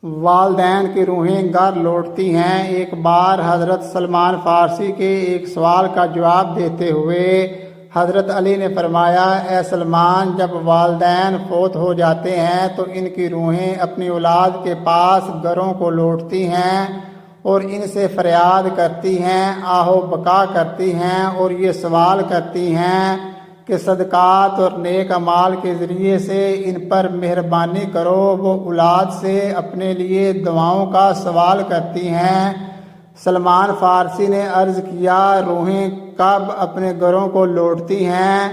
والدین کی روحیں گھر لوٹتی ہیں۔ ایک بار حضرت سلمان فارسی کے ایک سوال کا جواب دیتے ہوئے حضرت علی نے فرمایا، اے سلمان، جب والدین فوت ہو جاتے ہیں تو ان کی روحیں اپنی اولاد کے پاس گھروں کو لوٹتی ہیں اور ان سے فریاد کرتی ہیں، آہ و بکا کرتی ہیں اور یہ سوال کرتی ہیں کہ صدقات اور نیک اعمال کے ذریعے سے ان پر مہربانی کرو۔ وہ اولاد سے اپنے لیے دعاؤں کا سوال کرتی ہیں۔ سلمان فارسی نے عرض کیا، روحیں کب اپنے گھروں کو لوٹتی ہیں؟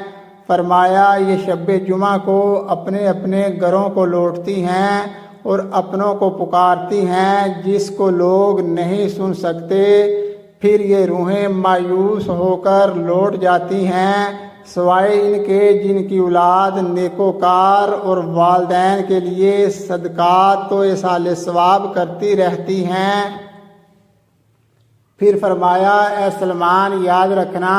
فرمایا، یہ شب جمعہ کو اپنے اپنے گھروں کو لوٹتی ہیں اور اپنوں کو پکارتی ہیں جس کو لوگ نہیں سن سکتے۔ پھر یہ روحیں مایوس ہو کر لوٹ جاتی ہیں، سوائے ان کے جن کی اولاد نیکوکار اور والدین کے لیے صدقات و ایصال ثواب کرتی رہتی ہیں۔ پھر فرمایا، اے سلمان، یاد رکھنا،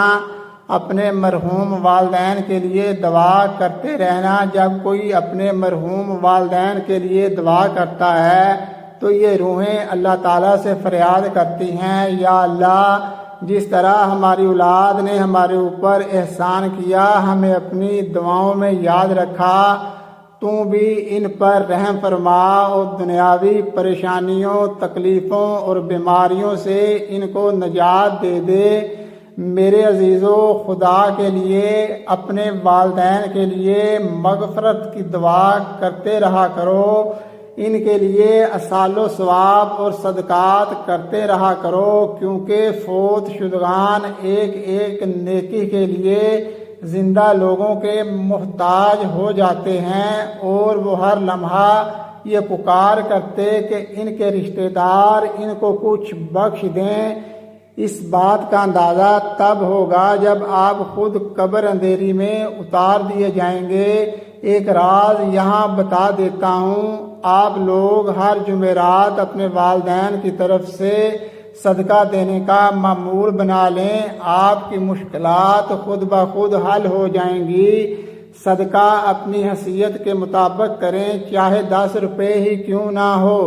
اپنے مرحوم والدین کے لیے دعا کرتے رہنا۔ جب کوئی اپنے مرحوم والدین کے لیے دعا کرتا ہے تو یہ روحیں اللہ تعالیٰ سے فریاد کرتی ہیں، یا اللہ، جس طرح ہماری اولاد نے ہمارے اوپر احسان کیا، ہمیں اپنی دعاؤں میں یاد رکھا، تو بھی ان پر رحم فرما اور دنیاوی پریشانیوں، تکلیفوں اور بیماریوں سے ان کو نجات دے دے۔ میرے عزیزو، خدا کے لیے اپنے والدین کے لیے مغفرت کی دعا کرتے رہا کرو، ان کے لیے ایصال و ثواب اور صدقات کرتے رہا کرو، کیونکہ فوت شدگان ایک ایک نیکی کے لیے زندہ لوگوں کے محتاج ہو جاتے ہیں، اور وہ ہر لمحہ یہ پکار کرتے کہ ان کے رشتہ دار ان کو کچھ بخش دیں۔ اس بات کا اندازہ تب ہوگا جب آپ خود قبر اندھیری میں اتار دیے جائیں گے۔ ایک راز یہاں بتا دیتا ہوں، آپ لوگ ہر جمعرات اپنے والدین کی طرف سے صدقہ دینے کا معمول بنا لیں، آپ کی مشکلات خود بخود حل ہو جائیں گی۔ صدقہ اپنی حیثیت کے مطابق کریں، چاہے 10 روپے ہی کیوں نہ ہو۔